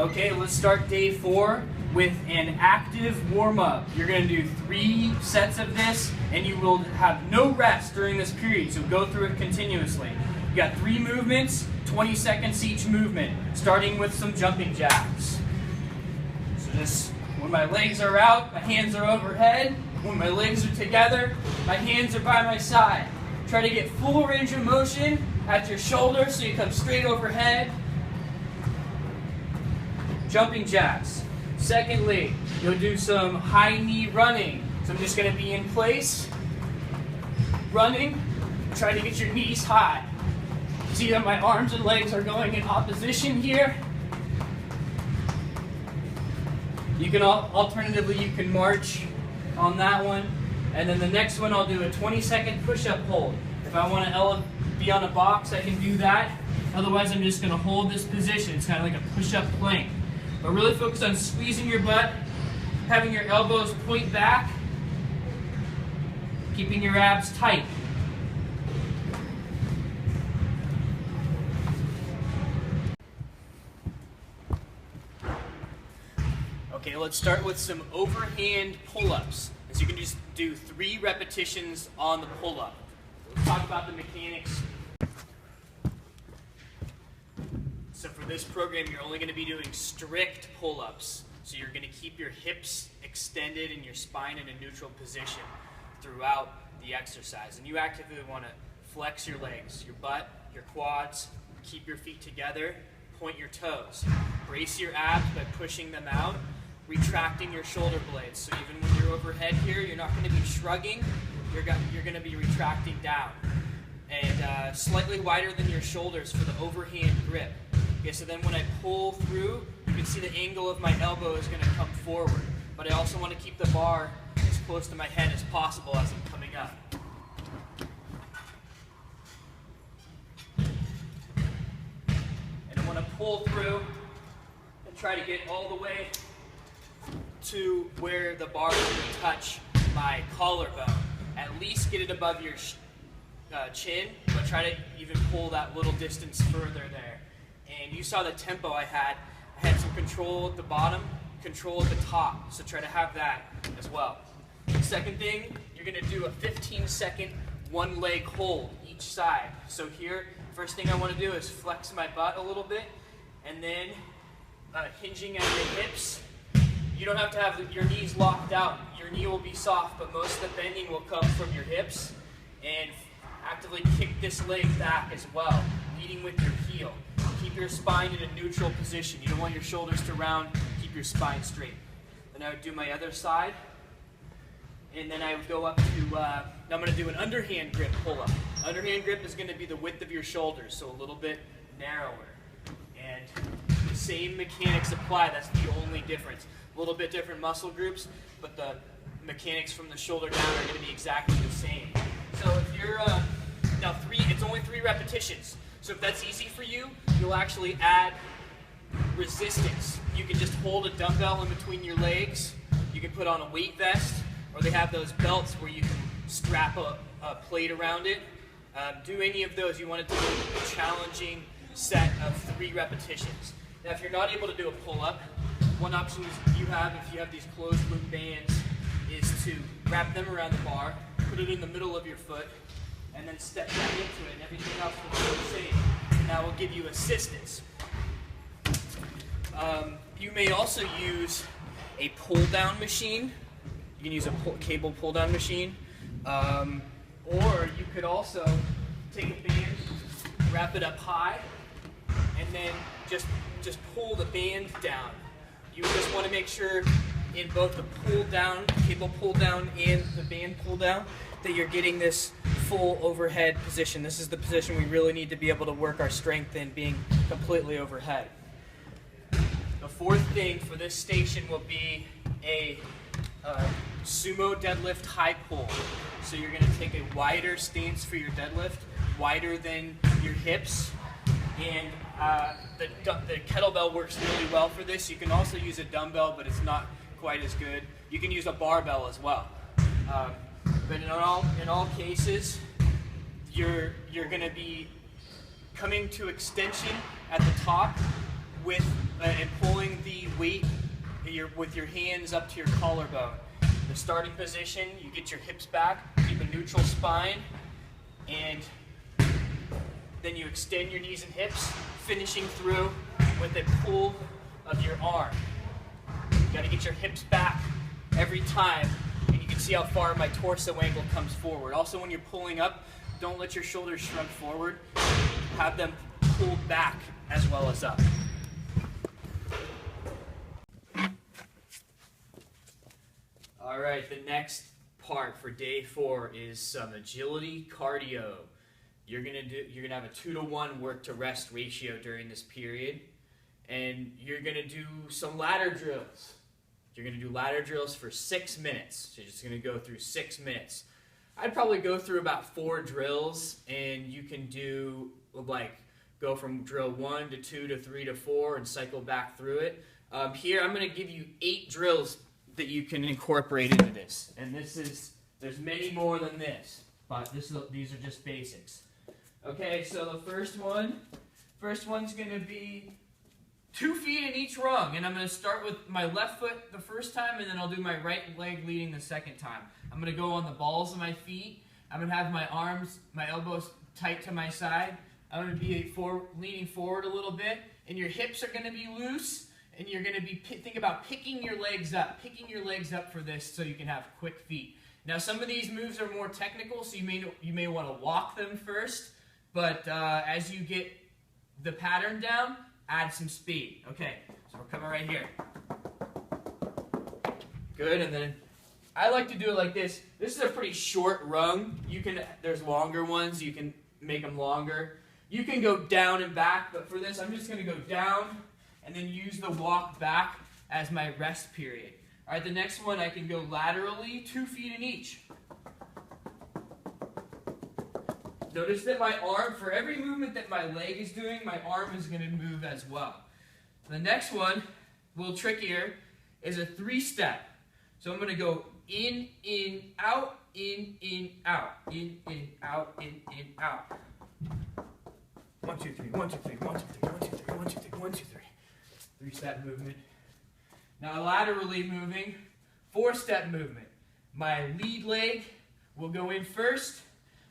Okay, let's start day 4 with an active warm-up. You're going to do 3 sets of this, and you will have no rest during this period, so go through it continuously. You got 3 movements, 20 seconds each movement, starting with some jumping jacks. So just when my legs are out, my hands are overhead. When my legs are together, my hands are by my side. Try to get full range of motion at your shoulders so you come straight overhead. Jumping jacks. Secondly, you'll do some high knee running. So I'm just going to be in place, running, try to get your knees high. See that my arms and legs are going in opposition here. You can alternatively, you can march on that one. And then the next one, I'll do a 20-second push-up hold. If I want to be on a box, I can do that. Otherwise, I'm just going to hold this position. It's kind of like a push-up plank. But really focus on squeezing your butt, having your elbows point back, keeping your abs tight. Okay, let's start with some overhand pull-ups. So you can just do 3 repetitions on the pull-up. Let's talk about the mechanics. So for this program, you're only going to be doing strict pull-ups. So you're going to keep your hips extended and your spine in a neutral position throughout the exercise. And you actively want to flex your legs, your butt, your quads, keep your feet together, point your toes. Brace your abs by pushing them out, retracting your shoulder blades. So even when you're overhead here, you're not going to be shrugging, you're going to be retracting down. And slightly wider than your shoulders for the overhand grip. Okay, so then when I pull through, you can see the angle of my elbow is going to come forward. But I also want to keep the bar as close to my head as possible as I'm coming up. And I want to pull through and try to get all the way to where the bar is going to touch my collarbone. At least get it above your chin, but try to even pull that little distance further there. And you saw the tempo I had. I had some control at the bottom, control at the top, so try to have that as well. Second thing, you're going to do a 15-second one-leg hold each side. So here, first thing I want to do is flex my butt a little bit, and then hinging at your hips. You don't have to have your knees locked out. Your knee will be soft, but most of the bending will come from your hips. And actively kick this leg back as well, leading with your heel. Keep your spine in a neutral position. You don't want your shoulders to round. Keep your spine straight. Then I would do my other side. And then I would go up to, now I'm going to do an underhand grip pull-up. Underhand grip is going to be the width of your shoulders, so a little bit narrower. And the same mechanics apply. That's the only difference. A little bit different muscle groups, but the mechanics from the shoulder down are going to be exactly the same. So if you're, now it's only 3 repetitions. So if that's easy for you, you'll actually add resistance. You can just hold a dumbbell in between your legs. You can put on a weight vest, or they have those belts where you can strap a plate around it. Do any of those. You want it to be a challenging set of 3 repetitions. Now if you're not able to do a pull-up, one option you have if you have these closed loop bands is to wrap them around the bar, put it in the middle of your foot, and then step back into it, and everything else will be the same. And that will give you assistance. You may also use a pull-down machine. You can use a cable pull-down machine. Or you could also take a band, wrap it up high, and then just pull the band down. You just want to make sure in both the pull-down, cable pull-down, and the band pull-down that you're getting this full overhead position. This is the position we really need to be able to work our strength in, being completely overhead. The 4th thing for this station will be a sumo deadlift high pull. So you're going to take a wider stance for your deadlift, wider than your hips, and the kettlebell works really well for this. You can also use a dumbbell, but it's not quite as good. You can use a barbell as well. But in all cases, you're going to be coming to extension at the top with and pulling the weight with your hands up to your collarbone. The starting position, you get your hips back, keep a neutral spine, and then you extend your knees and hips, finishing through with a pull of your arm. You got to get your hips back every time, and you can see how far my torso angle comes forward. Also, when you're pulling up, don't let your shoulders shrug forward. Have them pulled back as well as up. All right, the next part for day 4 is some agility cardio. You're gonna have a 2-to-1 work to rest ratio during this period, and you're gonna do some ladder drills. You're gonna do ladder drills for 6 minutes. So you're just gonna go through 6 minutes. I'd probably go through about 4 drills, and you can do like go from drill 1 to 2 to 3 to 4 and cycle back through it. Here I'm gonna give you 8 drills that you can incorporate into this, and there's many more than this, but these are just basics. Okay, so the first one's going to be 2 feet in each rung, and I'm going to start with my left foot the first time, and then I'll do my right leg leading the second time. I'm going to go on the balls of my feet. I'm going to have my arms, my elbows tight to my side. I'm going to be leaning forward a little bit, and your hips are going to be loose, and you're going to be think about picking your legs up for this so you can have quick feet. Now, some of these moves are more technical, so you may want to walk them first. But as you get the pattern down, add some speed. Okay, so we're coming right here. Good, and then I like to do it like this. This is a pretty short rung. There's longer ones. You can make them longer. You can go down and back, but for this, I'm just going to go down and then use the walk back as my rest period. All right, the next one, I can go laterally, 2 feet in each. Notice that my arm, for every movement that my leg is doing, my arm is going to move as well. The next one, a little trickier, is a 3-step. So I'm going to go in, out, out, out, out. 1, 2, 3, 1, 2, 3, 1, 2, 3, 1, 2, 3, 1, 2, 3, 1, 2, 3. 3-step movement. Now laterally moving, 4-step movement. My lead leg will go in first.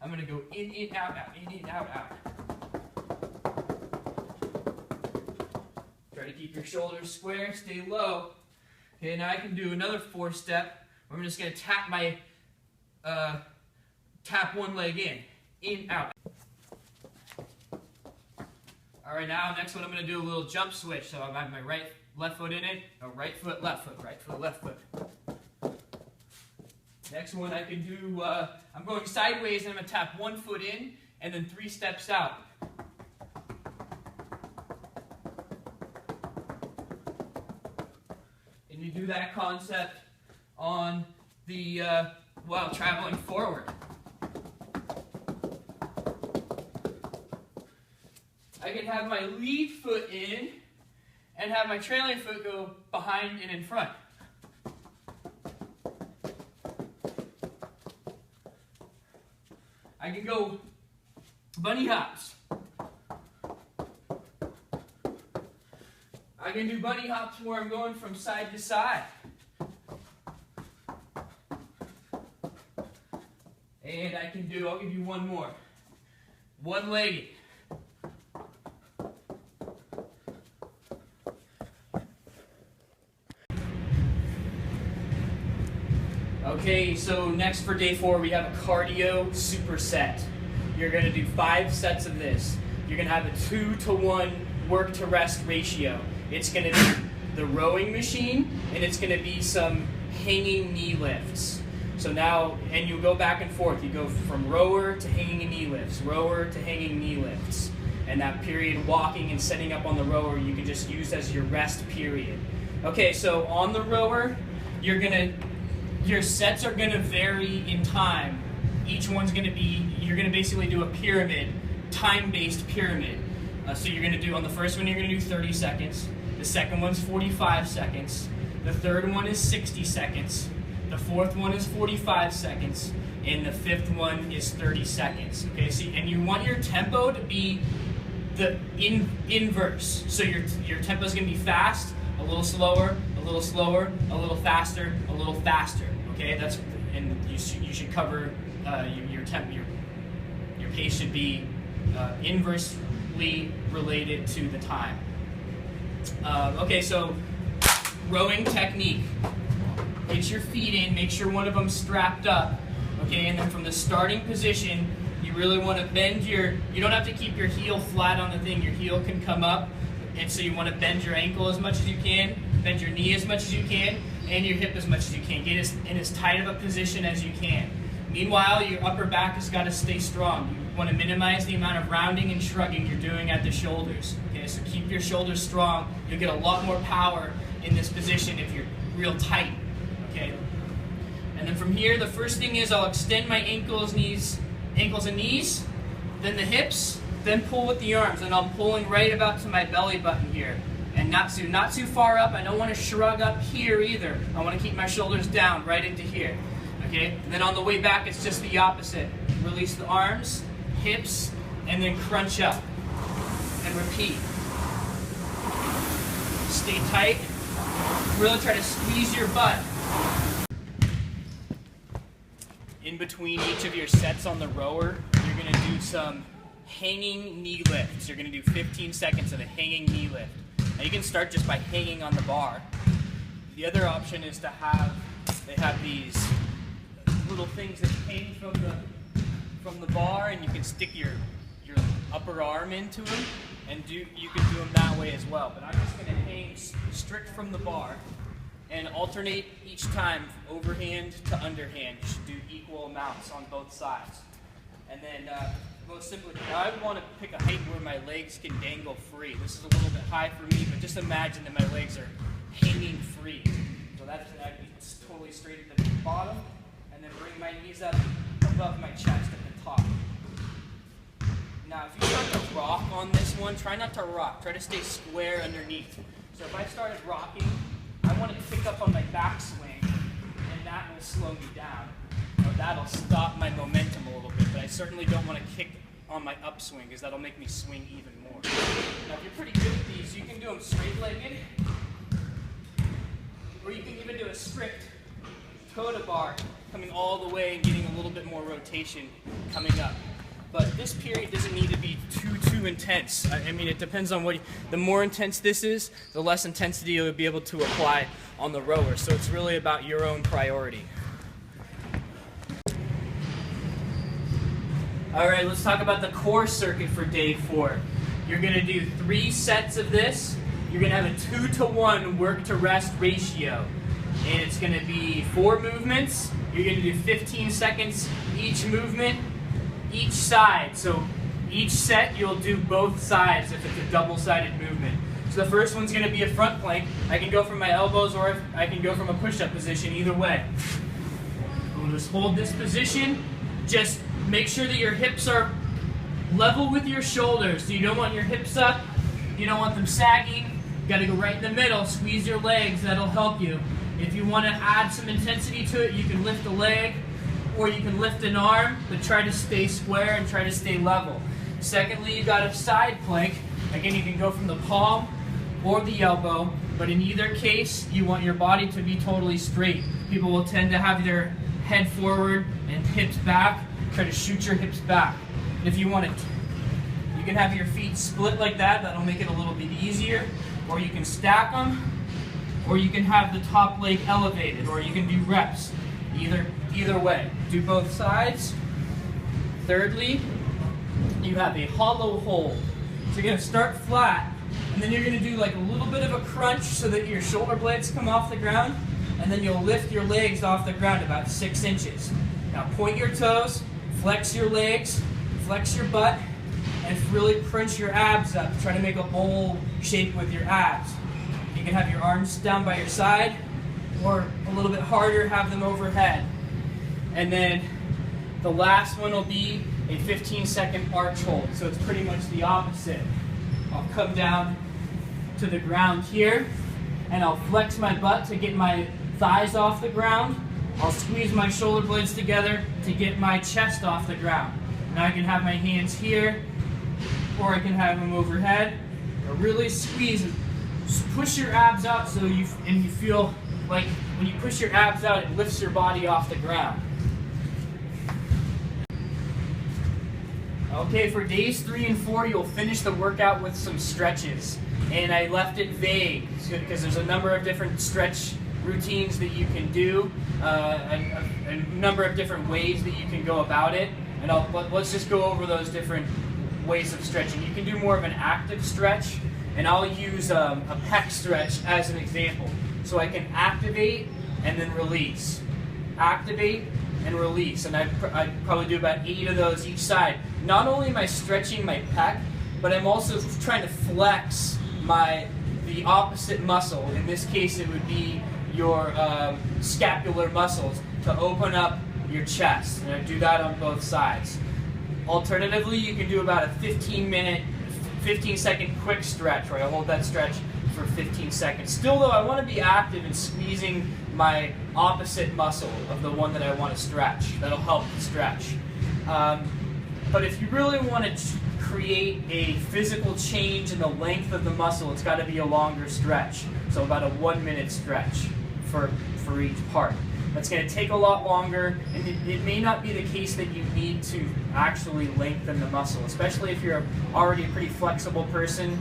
I'm going to go in, out, out, in, out, out. Try to keep your shoulders square, stay low. Okay, now I can do another 4-step. I'm just going to tap one leg in, out. All right, now next one I'm going to do a little jump switch. So I have my left foot in it, right foot, left foot, right foot, left foot. Next one I can do, I'm going sideways and I'm going to tap 1 foot in and then 3 steps out. And you do that concept on the, while traveling forward. I can have my lead foot in and have my trailing foot go behind and in front. I can go bunny hops. I can do bunny hops where I'm going from side to side. And I'll give you one more. One-legged. Okay, so next for day 4, we have a cardio superset. You're going to do 5 sets of this. You're going to have a 2-to-1 work to rest ratio. It's going to be the rowing machine, and it's going to be some hanging knee lifts. So now, and you go back and forth. You go from rower to hanging knee lifts, rower to hanging knee lifts. And that period walking and setting up on the rower, you can just use as your rest period. Okay, so on the rower, your sets are going to vary in time. Each one's going to be, you're going to basically do a pyramid, time-based pyramid. So you're going to do, on the first one, you're going to do 30 seconds. The second one's 45 seconds. The third one is 60 seconds. The fourth one is 45 seconds. And the fifth one is 30 seconds. Okay, so, and you want your tempo to be the inverse. So your tempo is going to be fast, a little slower, a little slower, a little faster, a little faster. Okay, and you should cover your pace should be inversely related to the time. Okay, so rowing technique. Get your feet in, make sure one of them's strapped up. Okay, and then from the starting position, you really want to bend you don't have to keep your heel flat on the thing, your heel can come up, and so you want to bend your ankle as much as you can, bend your knee as much as you can, and your hip as much as you can. Get in as tight of a position as you can. Meanwhile, your upper back has got to stay strong. You want to minimize the amount of rounding and shrugging you're doing at the shoulders. Okay, so keep your shoulders strong. You'll get a lot more power in this position if you're real tight. Okay, and then from here, the first thing is I'll extend my ankles and knees, then the hips, then pull with the arms, and I'm pulling right about to my belly button here, and not too far up. I don't want to shrug up here either. I want to keep my shoulders down right into here. Okay, and then on the way back, it's just the opposite. Release the arms, hips, and then crunch up, and repeat. Stay tight. Really try to squeeze your butt. In between each of your sets on the rower, you're going to do some hanging knee lifts. You're going to do 15 seconds of a hanging knee lift. Now you can start just by hanging on the bar. The other option is to they have these little things that hang from the bar, and you can stick your upper arm into them, and you can do them that way as well. But I'm just going to hang strict from the bar and alternate each time overhand to underhand. You should do equal amounts on both sides. And then most simply, I want to pick a height where my legs can dangle free. This is a little bit high for me, but just imagine that my legs are hanging free. So that's totally straight at the bottom, and then bring my knees up above my chest at the top. Now, if you start to rock on this one, try not to rock. Try to stay square underneath. So if I started rocking, I want to pick up on my backswing, and that will slow me down. Or that'll stop my momentum a little bit, but I certainly don't want to kick on my upswing, because that'll make me swing even more. Now, if you're pretty good at these, you can do them straight-legged, or you can even do a strict toe-to bar, coming all the way and getting a little bit more rotation coming up. But this period doesn't need to be too intense. I mean, it depends on the more intense this is, the less intensity you'll be able to apply on the rower. So it's really about your own priority. All right, let's talk about the core circuit for day 4. You're going to do 3 sets of this. You're going to have a 2-to-1 work to rest ratio. And it's going to be 4 movements. You're going to do 15 seconds each movement, each side. So each set you'll do both sides if it's a double-sided movement. So the first one's going to be a front plank. I can go from my elbows, or I can go from a push-up position, either way. We'll just hold this position. Just make sure that your hips are level with your shoulders. So you don't want your hips up, you don't want them sagging. You got to go right in the middle, squeeze your legs, that'll help you. If you want to add some intensity to it, you can lift a leg, or you can lift an arm, but try to stay square and try to stay level. Secondly, you got a side plank. Again, you can go from the palm or the elbow, but in either case, you want your body to be totally straight. People will tend to have their head forward and hips back. Try to shoot your hips back. And if you want it, you can have your feet split like that. That'll make it a little bit easier. Or you can stack them, or you can have the top leg elevated, or you can do reps. Either way. Do both sides. Thirdly, you have a hollow hold. So you're going to start flat, and then you're going to do like a little bit of a crunch so that your shoulder blades come off the ground, and then you'll lift your legs off the ground about 6 inches. Now point your toes, flex your legs, flex your butt, and really crunch your abs up. Try to make a bowl shape with your abs. You can have your arms down by your side, or a little bit harder, have them overhead. And then the last one will be a 15-second arch hold. So it's pretty much the opposite. I'll come down to the ground here, and I'll flex my butt to get my thighs off the ground. I'll squeeze my shoulder blades together to get my chest off the ground. Now I can have my hands here, or I can have them overhead. But really squeeze and push your abs out so you feel like when you push your abs out, it lifts your body off the ground. Okay, for days 3 and 4, you'll finish the workout with some stretches. And I left it vague because there's a number of different stretch routines that you can do, a number of different ways that you can go about it. And let's just go over those different ways of stretching. You can do more of an active stretch, and I'll use a pec stretch as an example. So I can activate and then release. Activate and release, and I'd probably do about 8 of those each side. Not only am I stretching my pec, but I'm also trying to flex the opposite muscle. In this case, it would be your scapular muscles to open up your chest, and I do that on both sides. Alternatively, you can do about a 15-second quick stretch, where I hold that stretch for 15 seconds. Still though, I want to be active in squeezing my opposite muscle of the one that I want to stretch. That'll help the stretch. But if you really want to create a physical change in the length of the muscle, it's got to be a longer stretch. So about a 1-minute stretch for each part. That's going to take a lot longer, and it may not be the case that you need to actually lengthen the muscle, especially if you're already a pretty flexible person.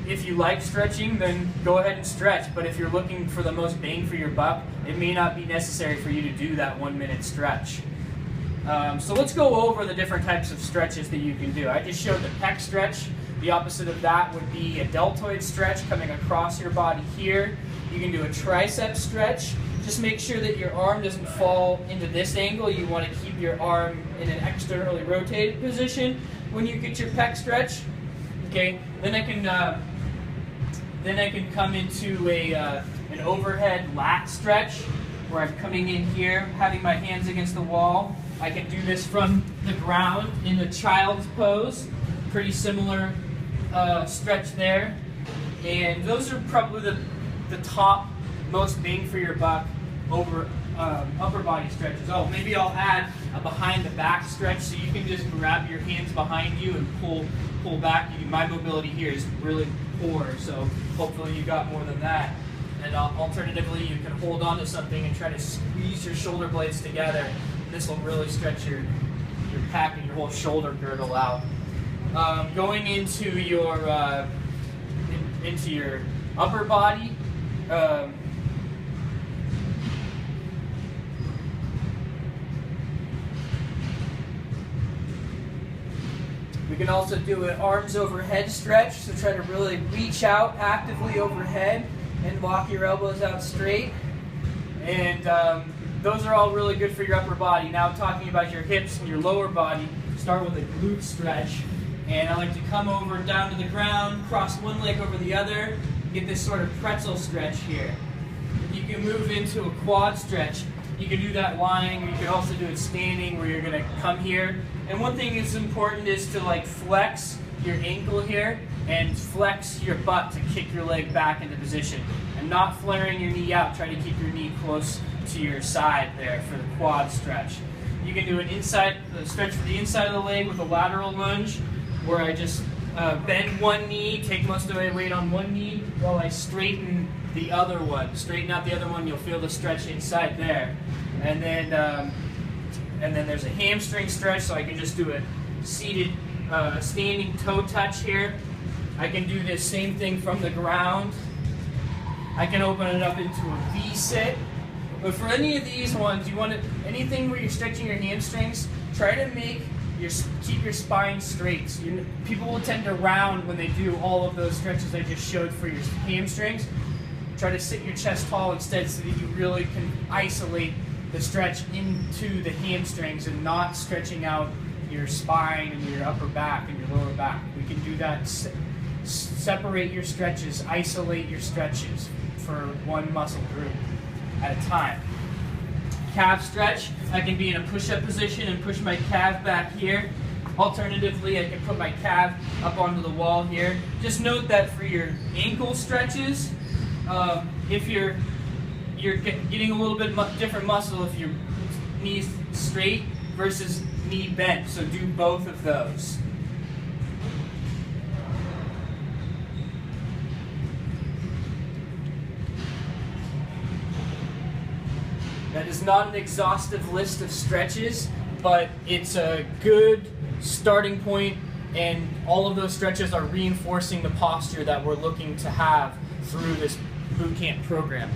If you like stretching, then go ahead and stretch, but if you're looking for the most bang for your buck, it may not be necessary for you to do that 1-minute stretch. So let's go over the different types of stretches that you can do. I just showed the pec stretch. The opposite of that would be a deltoid stretch coming across your body here. You can do a tricep stretch. Just make sure that your arm doesn't fall into this angle. You want to keep your arm in an externally rotated position when you get your pec stretch. Okay, then I can come into an overhead lat stretch, where I'm coming in here, having my hands against the wall. I can do this from the ground in a child's pose. Pretty similar stretch there. And those are probably the top most bang for your buck over upper body stretches. Oh, maybe I'll add a behind the back stretch, so you can just grab your hands behind you and pull back. My mobility here is really poor, so hopefully you got more than that. And alternatively, you can hold on to something and try to squeeze your shoulder blades together. This will really stretch your pec and your whole shoulder girdle out. Going into your upper body. We can also do an arms overhead stretch, so try to really reach out actively overhead and walk your elbows out straight. And those are all really good for your upper body. Now talking about your hips and your lower body, start with a glute stretch. And I like to come over down to the ground, cross one leg over the other, get this sort of pretzel stretch here. You can move into a quad stretch. You can do that lying, or you can also do it standing, where you're going to come here. And one thing that's important is to flex your ankle here and flex your butt to kick your leg back into position. And not flaring your knee out, try to keep your knee close to your side there for the quad stretch. You can do an stretch for the inside of the leg with a lateral lunge, where I just bend one knee, take most of my weight on one knee, while I straighten the other one. Straighten out the other one, you'll feel the stretch inside there. And then there's a hamstring stretch, so I can just do a seated, standing toe touch here. I can do this same thing from the ground. I can open it up into a V-sit. But for any of these ones, anything where you're stretching your hamstrings, try to keep your spine straight. So people will tend to round when they do all of those stretches I just showed for your hamstrings. Try to sit your chest tall instead, so that you really can isolate the stretch into the hamstrings and not stretching out your spine and your upper back and your lower back. We can do that. Separate your stretches, isolate your stretches for one muscle group at a time. Calf stretch, I can be in a push-up position and push my calf back here. Alternatively, I can put my calf up onto the wall here. Just note that for your ankle stretches, if you're getting a little bit different muscle if your knee's straight versus knee bent, so do both of those. is not an exhaustive list of stretches, but it's a good starting point, and all of those stretches are reinforcing the posture that we're looking to have through this boot camp program.